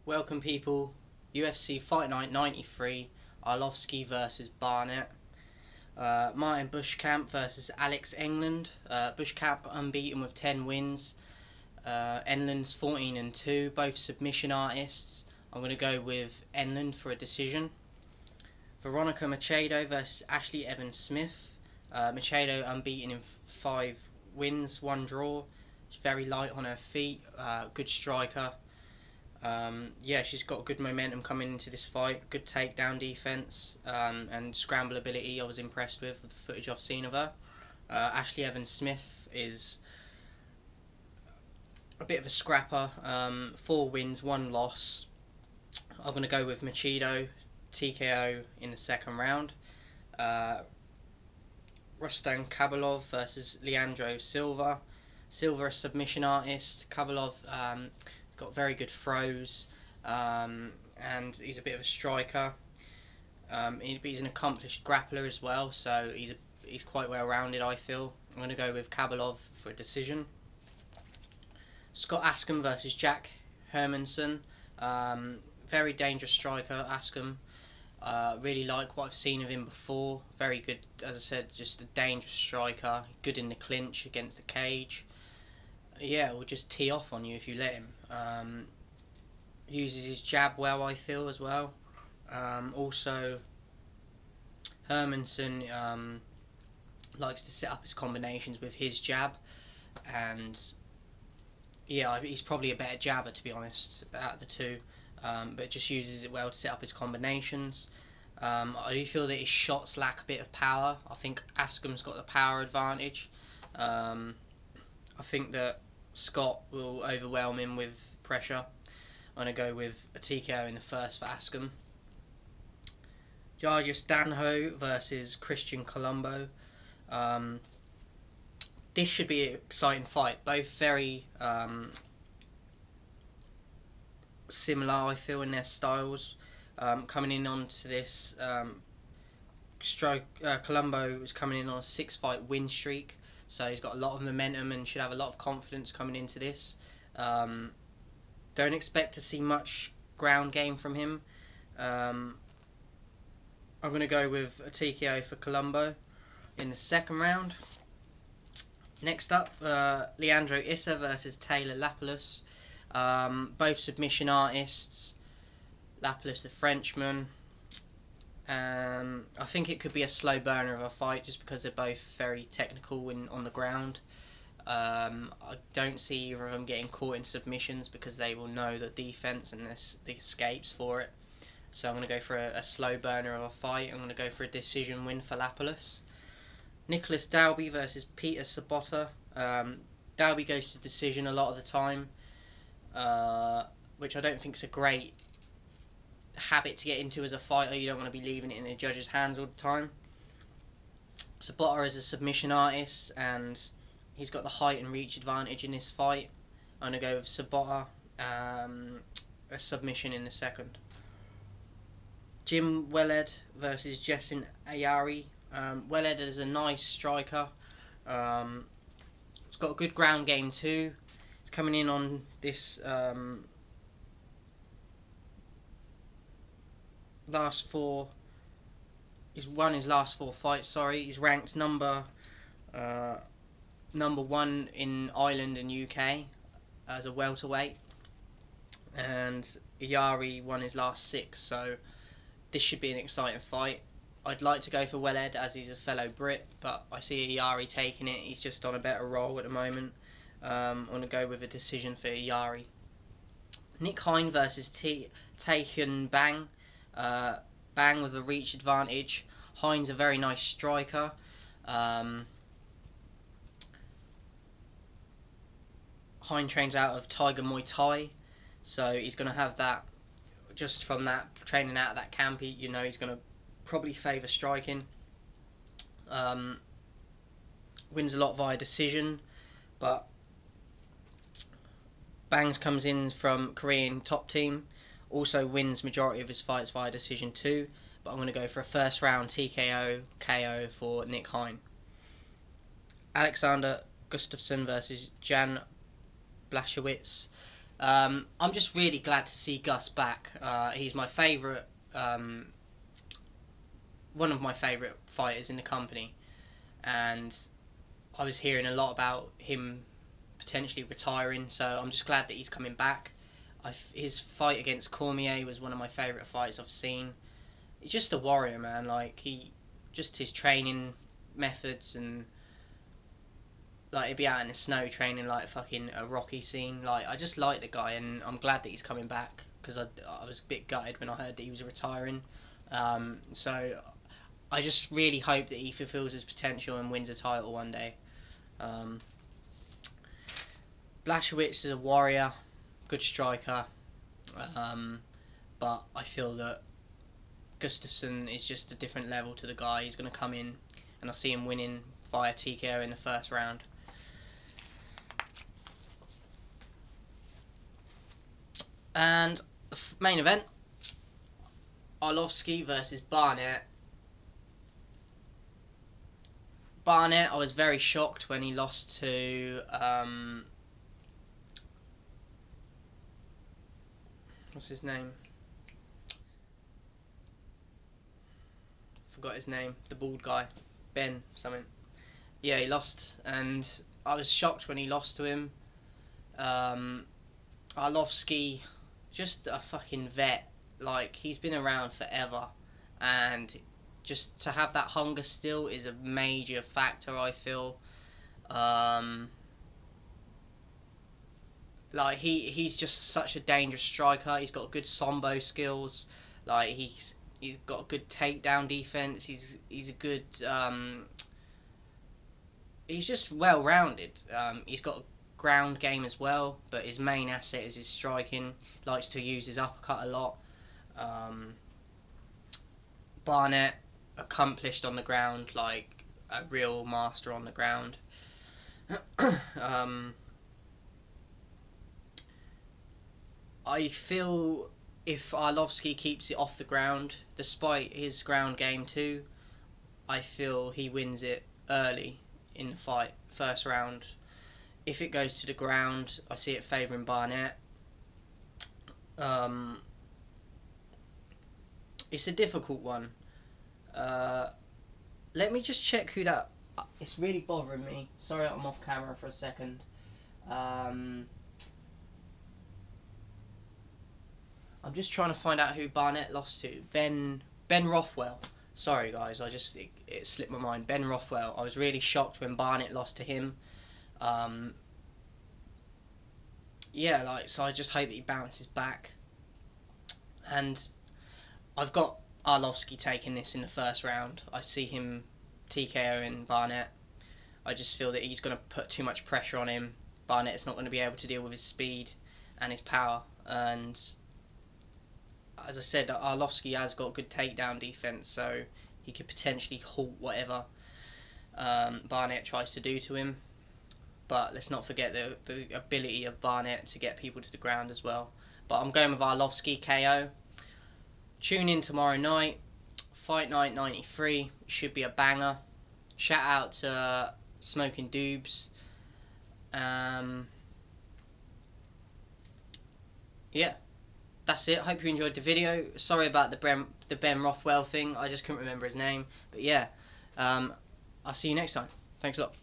Welcome people, UFC Fight Night 93, Arlovski versus Barnett. Martin Bushkamp versus Alex England. Bushkamp unbeaten with 10 wins. Enland's 14-2, both submission artists. I'm going to go with Enland for a decision. Veronica Machedo versus Ashlee Evans-Smith. Machedo unbeaten in 5 wins, 1 draw. She's very light on her feet, good striker. Yeah, she's got good momentum coming into this fight, good takedown defense, and scramble ability. I was impressed with the footage I've seen of her. Ashlee Evans-Smith is a bit of a scrapper, 4 wins, 1 loss. I'm going to go with Machedo, TKO in the second round. Rustam Khabilov versus Leandro Silva. Silva, a submission artist. Khabilov got very good throws, and he's a bit of a striker. He's an accomplished grappler as well, so he's quite well rounded, I feel. I'm going to go with Khabilov for a decision. Scott Askham versus Jack Hermansson. Very dangerous striker, Askham. Really like what I've seen of him before. Very good, as I said, just a dangerous striker. Good in the clinch against the cage. Yeah, will just tee off on you if you let him. Uses his jab well, I feel, as well. Also, Hermansson likes to set up his combinations with his jab, and yeah, he's probably a better jabber, to be honest, out of the two, but just uses it well to set up his combinations. I do feel that his shots lack a bit of power. I think Askham's got the power advantage. I think that Scott will overwhelm him with pressure. I'm going to go with a TKO in the first for Askham. Jarjis Danho versus Cristian Colombo. This should be an exciting fight. Both very similar, I feel, in their styles. Coming in onto this, Colombo is coming in on a 6-fight win streak. So he's got a lot of momentum and should have a lot of confidence coming into this. Don't expect to see much ground game from him. I'm going to go with a TKO for Colombo in the second round. Next up, Leandro Issa versus Taylor Lapilus. Both submission artists. Lapilus, the Frenchman. I think it could be a slow burner of a fight just because they're both very technical on the ground. I don't see either of them getting caught in submissions because they will know the defense and the escapes for it. So I'm going to go for a slow burner of a fight. I'm going to go for a decision win for Lapilus. Nicolas Dalby versus Peter Sobotta. Dalby goes to decision a lot of the time, which I don't think is a great habit to get into as a fighter. You don't want to be leaving it in the judge's hands all the time. Sobotta is a submission artist and he's got the height and reach advantage in this fight. I'm going to go with Sobotta, a submission in the second. Wellhead versus Jessin Ayari. Wellhead is a nice striker. He's got a good ground game too. He's coming in on this he's won his last 4 fights, sorry. He's ranked number 1 in Ireland and UK as a welterweight, and Ayari won his last 6, so this should be an exciting fight. I'd like to go for Wellhead as he's a fellow Brit, but I see Ayari taking it. He's just on a better roll at the moment. I'm going to go with a decision for Ayari. Nick Hein versus Hyun Bang. Bang with a reach advantage. Hein's a very nice striker. Hein trains out of Tiger Muay Thai, so he's going to have that, just from that training out of that camp, you know, he's going to probably favour striking. Wins a lot via decision, but Bangs comes in from Korean top team. Also wins majority of his fights via decision too, but I'm going to go for a first round TKO KO for Nick Hein. Alexander Gustafsson versus Jan Blachowicz. I'm just really glad to see Gus back. He's my favourite, one of my favourite fighters in the company, and I was hearing a lot about him potentially retiring, so I'm just glad that he's coming back. His fight against Cormier was one of my favourite fights I've seen. He's just a warrior, man. Like, just his training methods, and like, he'd be out in the snow training like fucking a Rocky scene. Like, I just like the guy, and I'm glad that he's coming back, because I was a bit gutted when I heard that he was retiring. So I just really hope that he fulfills his potential and wins a title one day. Blachowicz is a warrior, good striker, but I feel that Gustafsson is just a different level to the guy. He's going to come in, and I see him winning via TKO in the first round. And the main event, Arlovski versus Barnett. Barnett, I was very shocked when he lost to what's his name? Forgot his name. The bald guy, Ben something. Yeah, he lost, and I was shocked when he lost to him. Arlovski, just a fucking vet. Like, he's been around forever, and just to have that hunger still is a major factor, I feel. Like, he's just such a dangerous striker. He's got good sambo skills. Like, he's got good takedown defense. He's a good he's just well rounded. He's got a ground game as well, but his main asset is his striking. He likes to use his uppercut a lot. Barnett, accomplished on the ground, like a real master on the ground. I feel if Arlovski keeps it off the ground, despite his ground game too, I feel he wins it early in the fight, first round. If it goes to the ground, I see it favouring Barnett. It's a difficult one. Let me just check who that... It's really bothering me. Sorry, I'm off camera for a second. I'm just trying to find out who Barnett lost to. Ben Rothwell. Sorry guys, it slipped my mind. Ben Rothwell. I was really shocked when Barnett lost to him. Yeah, like, so I just hope that he bounces back. And I've got Arlovski taking this in the first round. I see him TKOing Barnett. I just feel that he's going to put too much pressure on him. Barnett's not going to be able to deal with his speed and his power. And as I said, Arlovski has got good takedown defense, so he could potentially halt whatever Barnett tries to do to him. But let's not forget the ability of Barnett to get people to the ground as well. But I'm going with Arlovski KO. Tune in tomorrow night, Fight Night 93. It should be a banger. Shout out to Smoking Doobs. Yeah, that's it. Hope you enjoyed the video. Sorry about the Ben Rothwell thing. I just couldn't remember his name. But yeah, I'll see you next time. Thanks a lot.